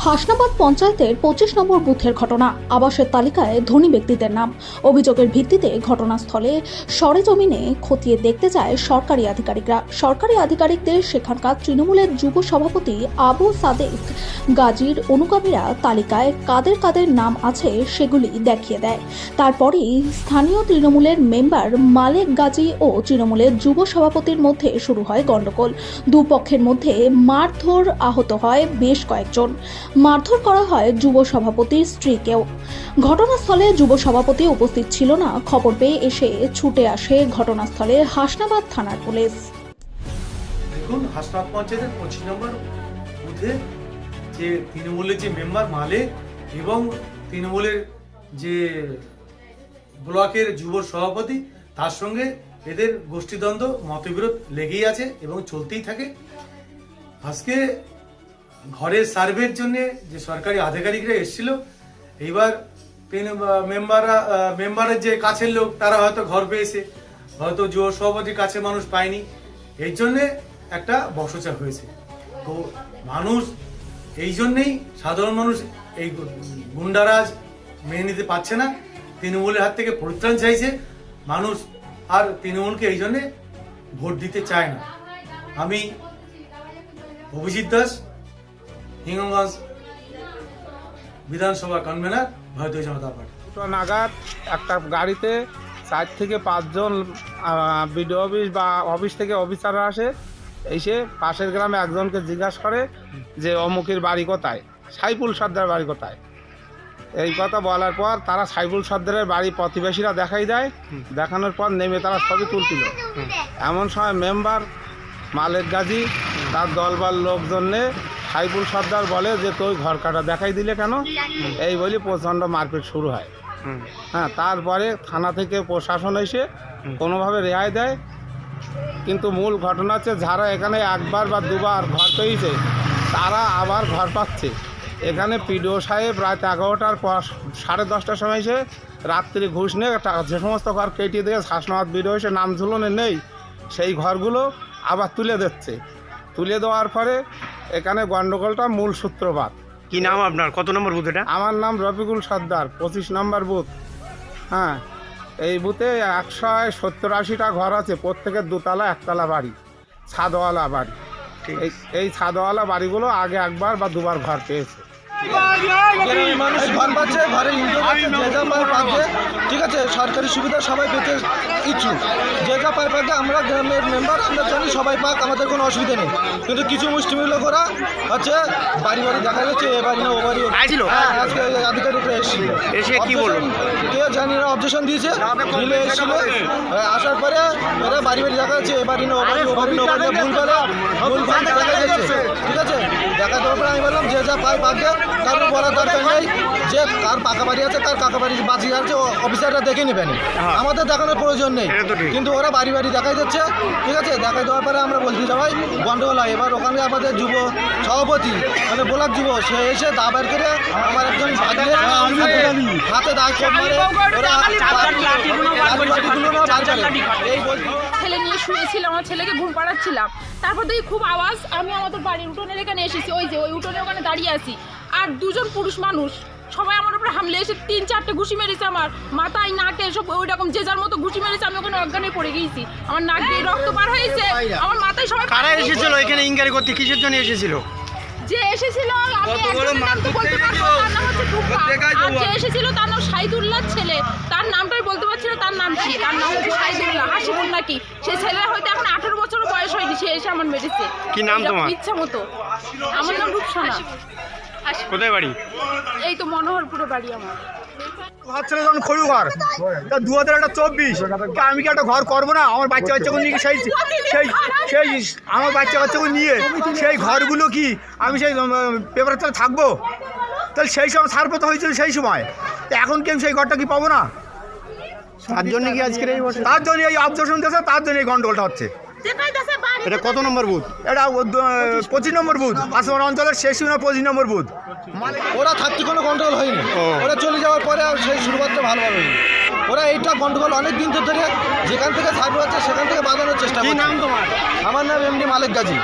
হাসনাবাদ পঞ্চায়েতের 25 নম্বর বুথের ঘটনা। আবাসের তালিকায় ধনী ব্যক্তিদের নাম। অভিযোগের ভিত্তিতে ঘটনাস্থলে সরেজমিনে খতিয়ে দেখতে যায় সরকারি আধিকারিকরা। সরকারি আধিকারিকদের সেখানকার তৃণমূলের যুব সভাপতি আবু সাদেক গাজীর অনুগামীরা তালিকায় কাদের কাদের নাম আছে সেগুলি দেখিয়ে দেয়। তারপরেই স্থানীয় তৃণমূলের মেম্বার মালেক গাজী ও তৃণমূলের যুব সভাপতির মধ্যে শুরু হয় গণ্ডগোল। দুপক্ষের মধ্যে মারধর, আহত হয় বেশ কয়েকজন। মারধর করা হয় যুব সভাপতির স্ত্রীকেও। ঘটনাস্থলে যুব সভাপতি উপস্থিত ছিল না। খবর পেয়ে এসে ছুটে আসে ঘটনাস্থলে হাসনাবাদ থানার পুলিশ। দেখুন, হাসনাবাদ পঞ্চায়েতের 25 নম্বর বুথে যে তৃণমূলের যে মেম্বার মালেক এবং তৃণমূলের যে ব্লকের যুব সভাপতি, তার সঙ্গে এদের গোষ্ঠীদ্বন্দ্ব, মতবিরোধ লেগেই আছে এবং চলতেই থাকে। আজকে ঘরের সার্ভের জন্য যে সরকারি আধিকারিকরা এসেছিল, এইবার মেম্বারের যে কাছের লোক তারা হয়তো ঘর পেয়েছে, হয়তো যুব সভাপতির কাছে মানুষ পায়নি, এই জন্যে একটা বচসা হয়েছে। তো মানুষ এই জন্যেই, সাধারণ মানুষ এই গুন্ডারাজ মেনে নিতে পারছে না, তৃণমূলের হাত থেকে পরিত্রাণ চাইছে। মানুষ আর তৃণমূলকে এই জন্যে ভোট দিতে চায় না। আমি অভিজিৎ দাস, হিঙ্গলগঞ্জ বিধানসভা কনভেনার, ভারতীয় জনতা পার্টি। নাগাদ একটা গাড়িতে 4 থেকে 5 জন বিডিও অফিস বা অফিস থেকে অফিসাররা আসে। এসে পাশের গ্রামে একজনকে জিজ্ঞাসা করে যে অমুকের বাড়ি কোথায়, সাইফুল সর্দার বাড়ি কোথায়। এই কথা বলার পর তারা সাইফুল সর্দারের বাড়ি প্রতিবেশীরা দেখাই দেয়। দেখানোর পর নেমে তারা ছবি তুলছিল। এমন সময় মেম্বার মালেক গাজী তার দলবল লোকজনে সাইফুল সর্দার বলে যে তুই ঘর কাটা দেখাই দিলে কেন, এই বলি প্রচণ্ড মারপিট শুরু হয়। হ্যাঁ, তারপরে থানা থেকে প্রশাসন এসে কোনোভাবে রেহাই দেয়। কিন্তু মূল ঘটনা হচ্ছে যারা এখানে একবার বা দুবার ঘর পেয়েছে তারা আবার ঘর পাচ্ছে। এখানে পিডিও সাহেব রাত 11টার পর 10:30টার সময় এসে রাত্রি ঘুষ নিয়ে যে সমস্ত ঘর কেটে দিয়ে হাসনাবাদ বিডিও এসে নাম ঝুলনে নেই, সেই ঘরগুলো আবার তুলে দিচ্ছে। তুলে দেওয়ার পরে এখানে গণ্ডগোলটা মূল সূত্রপাত। কি নাম আপনার? কত নম্বর বুথ এটা? আমার নাম রফিকুল সর্দার, 25 নম্বর বুথ। হ্যাঁ, এই বুথে 170-80টা ঘর আছে, প্রত্যেকের 2 তলা 1 তলা বাড়ি, ছাদওয়ালা বাড়ি। এই ছাদওয়ালা বাড়িগুলো আগে একবার বা দুবার ঘর পেয়েছে। মানুষ ঘর পাচ্ছে, ঘরে ইনকাম পাচ্ছে, যে যা পায় পাচ্ছে। ঠিক আছে, সরকারি সুবিধা সবাই পেতে ইচ্ছুক, যে যা পায় পাচ্ছে। আমরা গ্রামের মেম্বার, আমরা জানি সবাই পাক, আমাদের কোনো অসুবিধা নেই। কিন্তু কিছু মুষ্টিমেয় লোকেরা হচ্ছে বাড়ি বাড়ি দেখা যাচ্ছে, এ বাড়ি না ও বাড়ি। হ্যাঁ, আজকে আধিকারিকরা এসেছিল, এসে কি বলল কেউ জানি না, অবজেকশন দিয়েছে, দিলে এসেছিল। আসার পরে এরা বাড়ি বাড়ি দেখা যাচ্ছে, এ বাড়ি না ও বাড়ি, ও বাড়ি না ও বাড়ি, ভুল ভাল দেখা যাচ্ছে। ঠিক আছে, দেখা দেওয়ার পরে আমি বললাম যে যা পায় পাকে, কারণ বলার দরকার নেই যে কার পাকা বাড়ি আছে, কার কাকা বাড়ি বাঁচি আছে, অফিসাররা দেখে নেবেন, আমাদের দেখানোর প্রয়োজন নেই। কিন্তু ওরা বাড়ি বাড়ি দেখাই যাচ্ছে। ঠিক আছে, দেখাই দেওয়ার পরে আমরা বলছি সবাই গন্ডগোল হয়। এবার ওখানে আমাদের যুব সভাপতি মানে ব্লক যুব, সে এসে দাবার করে আমার একজন হাতে দাগ মারে, ওরা এই ছেলে নিয়ে শুয়েছিলাম, আমার ছেলেকে ঘুম পাড়াচ্ছিলাম। তারপর দেখি খুব আওয়াজ, আমি আমাদের বাড়ির উঠোনের এখানে এসেছি, ওই যে ওই উঠোনের ওখানে দাঁড়িয়ে আছি। আর 2 জন পুরুষ মানুষ সবাই আমার উপরে হামলে এসে 3-4টে ঘুষি মেরেছে, আমার মাথায়, নাকে, সব ওই রকম যে যার মতো ঘুষি মেরেছে। আমি ওখানে অজ্ঞানে পড়ে গিয়েছি, আমার নাক দিয়ে রক্ত বার হয়েছে, আমার মাথায় সবাই। কারা এসেছিল এখানে ইনকোয়ারি করতে? কিসের জন্য এসেছিল? যে এসেছিল আমি একজনের নাম তো বলতে পারবো, তার নাম হচ্ছে টুম্পা। আর যে এসেছিল তার নাম শাহিদুল্লাহ ছেলে, তার নামটাই বলতে পারছি না, তার নাম কি, তার নাম হচ্ছে শাহিদুল্লাহ, হাসিবুল নাকি। সেই ছেলে হয়তো এখন 18 বছর বয়স হয়নি, সে এসে আমার মেরেছে। কি নাম তোমার? ইচ্ছা মতো। আমার নাম রূপসানা। কোথায় বাড়ি? এই তো মনোহরপুরে বাড়ি আমার। ভাবছিল যখন খড়ু ঘর, তা 2024 আমি কি একটা ঘর করবো না? আমার বাচ্চা কাচ্চাগুলো নিয়ে সেই সেই সেই আমার বাচ্চা কাচ্চাগুলো নিয়ে সেই ঘরগুলো কি আমি সেই পেপারের তলে থাকবো? তাহলে সেই সময় সার্ভে তো হয়েছিল সেই সময়, এখন কি আমি সেই ঘরটা কি পাবো না? তার জন্য কি আজকের এই বছর? তার জন্য এই অবজেকশন দিয়েছে, তার জন্য এই গন্ডগোলটা হচ্ছে। এটা কত নম্বর বুথ? এটা 25 নম্বর বুথ, আসমান অঞ্চলের শেষ 25 নম্বর বুথ। ওরা থাকতে কোনো গন্ডগোল হয়নি, ওরা চলে যাওয়ার পরে সেই শুরুবাতটা ভালোভাবে হয়নি। ওরা এইটা গন্ডগোল অনেক দিন ধরে যেখান থেকে সার্ভে হচ্ছে সেখান থেকে বাঁধানোর চেষ্টা করছে। কি নাম তোমার? আমার নাম এমডি মালেক গাজী।